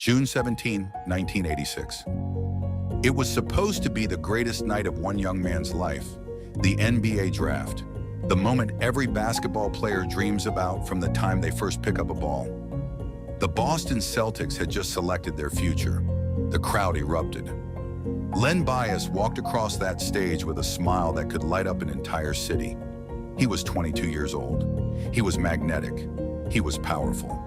June 17, 1986. It was supposed to be the greatest night of one young man's life, the NBA draft, the moment every basketball player dreams about from the time they first pick up a ball. The Boston Celtics had just selected their future. The crowd erupted. Len Bias walked across that stage with a smile that could light up an entire city. He was 22 years old. He was magnetic. He was powerful.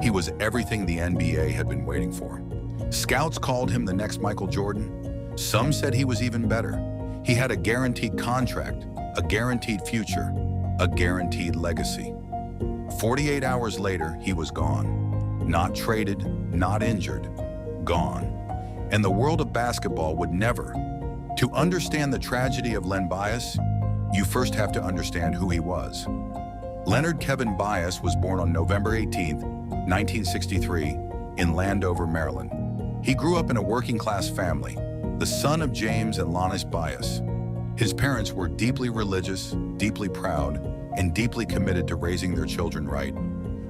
He was everything the NBA had been waiting for. Scouts called him the next Michael Jordan. Some said he was even better. He had a guaranteed contract, a guaranteed future, a guaranteed legacy. 48 hours later, he was gone. Not traded, not injured, gone. And the world of basketball would never. To understand the tragedy of Len Bias, you first have to understand who he was. Leonard Kevin Bias was born on November 18, 1963, in Landover, Maryland. He grew up in a working-class family, the son of James and Lonis Bias. His parents were deeply religious, deeply proud, and deeply committed to raising their children right.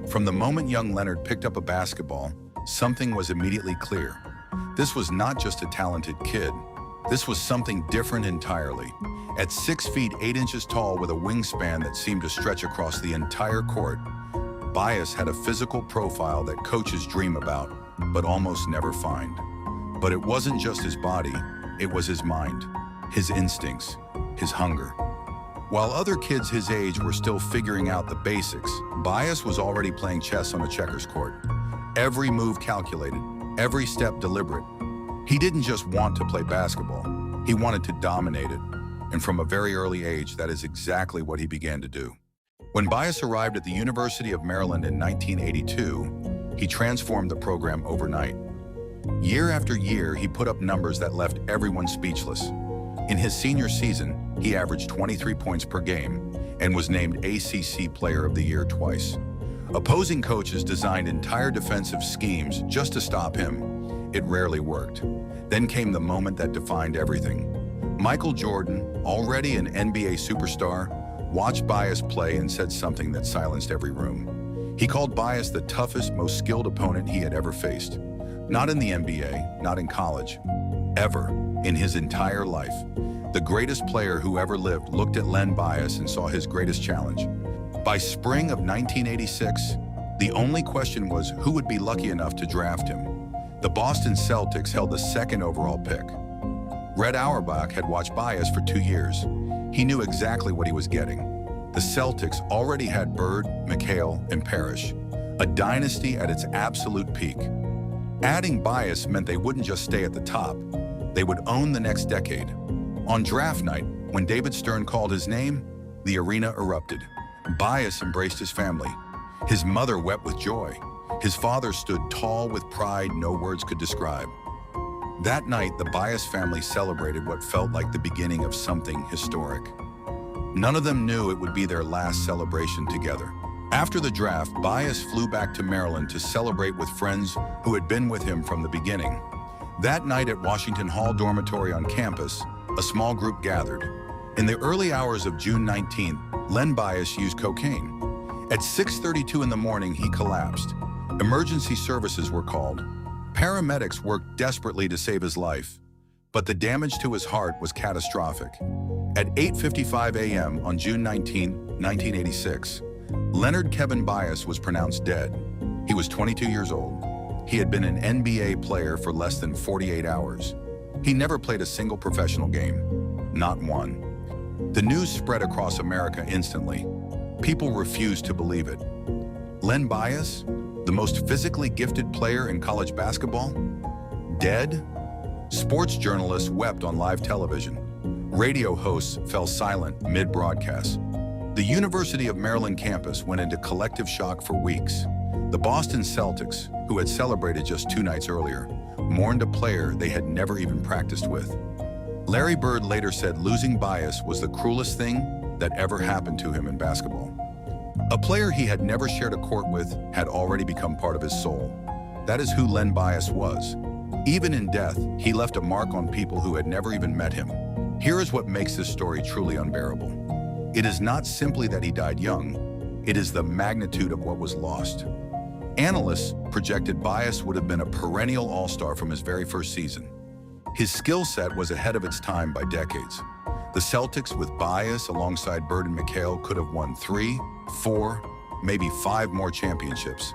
From the moment young Leonard picked up a basketball, something was immediately clear. This was not just a talented kid. This was something different entirely. At 6 feet 8 inches tall with a wingspan that seemed to stretch across the entire court, Bias had a physical profile that coaches dream about, but almost never find. But it wasn't just his body, it was his mind, his instincts, his hunger. While other kids his age were still figuring out the basics, Bias was already playing chess on a checkers court. Every move calculated, every step deliberate. He didn't just want to play basketball, he wanted to dominate it. And from a very early age, that is exactly what he began to do. When Bias arrived at the University of Maryland in 1982, he transformed the program overnight. Year after year, he put up numbers that left everyone speechless. In his senior season, he averaged 23 points per game and was named ACC Player of the Year twice. Opposing coaches designed entire defensive schemes just to stop him. It rarely worked. Then came the moment that defined everything. Michael Jordan, already an NBA superstar, watched Bias play and said something that silenced every room. He called Bias the toughest, most skilled opponent he had ever faced. Not in the NBA, not in college, ever in his entire life. The greatest player who ever lived looked at Len Bias and saw his greatest challenge. By spring of 1986, the only question was who would be lucky enough to draft him. The Boston Celtics held the second overall pick. Red Auerbach had watched Bias for 2 years. He knew exactly what he was getting. The Celtics already had Bird, McHale, and Parrish, a dynasty at its absolute peak. Adding Bias meant they wouldn't just stay at the top, they would own the next decade. On draft night, when David Stern called his name, the arena erupted. Bias embraced his family. His mother wept with joy. His father stood tall with pride no words could describe. That night, the Bias family celebrated what felt like the beginning of something historic. None of them knew it would be their last celebration together. After the draft, Bias flew back to Maryland to celebrate with friends who had been with him from the beginning. That night at Washington Hall dormitory on campus, a small group gathered. In the early hours of June 19th, Len Bias used cocaine. At 6:32 in the morning, he collapsed. Emergency services were called. Paramedics worked desperately to save his life, but the damage to his heart was catastrophic. At 8:55 a.m. on June 19, 1986, Leonard Kevin Bias was pronounced dead. He was 22 years old. He had been an NBA player for less than 48 hours. He never played a single professional game, not one. The news spread across America instantly. People refused to believe it. Len Bias, the most physically gifted player in college basketball, dead? Sports journalists wept on live television. Radio hosts fell silent mid-broadcast. The University of Maryland campus went into collective shock for weeks. The Boston Celtics, who had celebrated just 2 nights earlier, mourned a player they had never even practiced with. Larry Bird later said losing Bias was the cruelest thing that ever happened to him in basketball. A player he had never shared a court with had already become part of his soul. That is who Len Bias was. Even in death, he left a mark on people who had never even met him. Here is what makes this story truly unbearable. It is not simply that he died young, it is the magnitude of what was lost. Analysts projected Bias would have been a perennial all-star from his very first season. His skill set was ahead of its time by decades. The Celtics, with Bias alongside Bird and McHale, could have won 3, 4, maybe 5 more championships.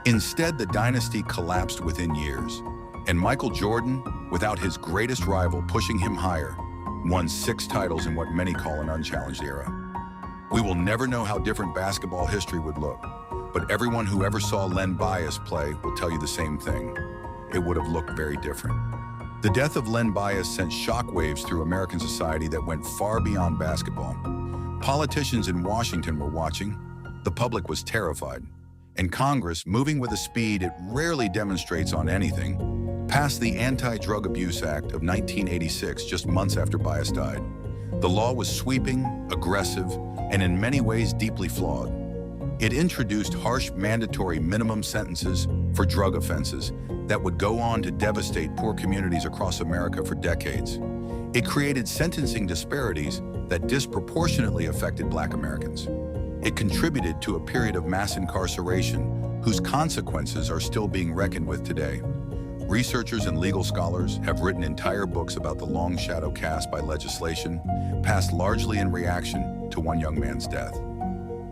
Instead, the dynasty collapsed within years, and Michael Jordan, without his greatest rival pushing him higher, won 6 titles in what many call an unchallenged era. We will never know how different basketball history would look, but everyone who ever saw Len Bias play will tell you the same thing. It would have looked very different. The death of Len Bias sent shockwaves through American society that went far beyond basketball. Politicians in Washington were watching, the public was terrified, and Congress, moving with a speed it rarely demonstrates on anything, passed the Anti-Drug Abuse Act of 1986 just months after Bias died. The law was sweeping, aggressive, and in many ways deeply flawed. It introduced harsh mandatory minimum sentences for drug offenses that would go on to devastate poor communities across America for decades. It created sentencing disparities that disproportionately affected Black Americans. It contributed to a period of mass incarceration whose consequences are still being reckoned with today. Researchers and legal scholars have written entire books about the long shadow cast by legislation passed largely in reaction to one young man's death.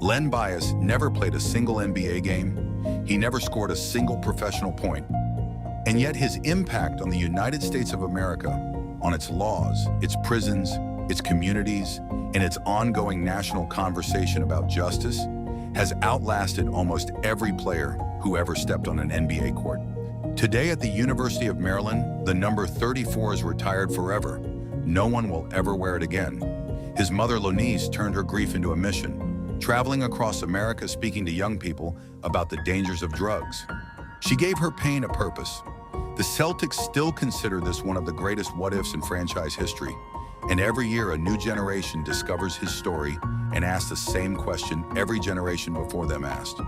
Len Bias never played a single NBA game. He never scored a single professional point. And yet his impact on the United States of America, on its laws, its prisons, its communities, and its ongoing national conversation about justice has outlasted almost every player who ever stepped on an NBA court. Today at the University of Maryland, the number 34 is retired forever. No one will ever wear it again. His mother, Lonice, turned her grief into a mission, traveling across America speaking to young people about the dangers of drugs. She gave her pain a purpose. The Celtics still consider this one of the greatest what-ifs in franchise history, and every year a new generation discovers his story and asks the same question every generation before them asked.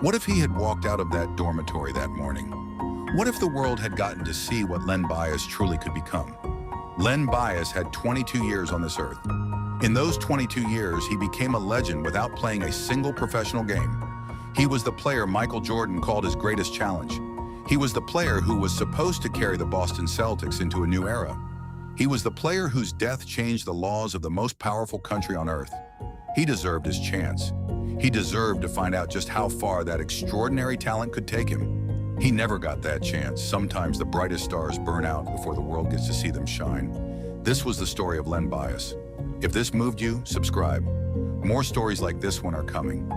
What if he had walked out of that dormitory that morning? What if the world had gotten to see what Len Bias truly could become? Len Bias had 22 years on this earth. In those 22 years, he became a legend without playing a single professional game. He was the player Michael Jordan called his greatest challenge. He was the player who was supposed to carry the Boston Celtics into a new era. He was the player whose death changed the laws of the most powerful country on earth. He deserved his chance. He deserved to find out just how far that extraordinary talent could take him. He never got that chance. Sometimes the brightest stars burn out before the world gets to see them shine. This was the story of Len Bias. If this moved you, subscribe. More stories like this one are coming.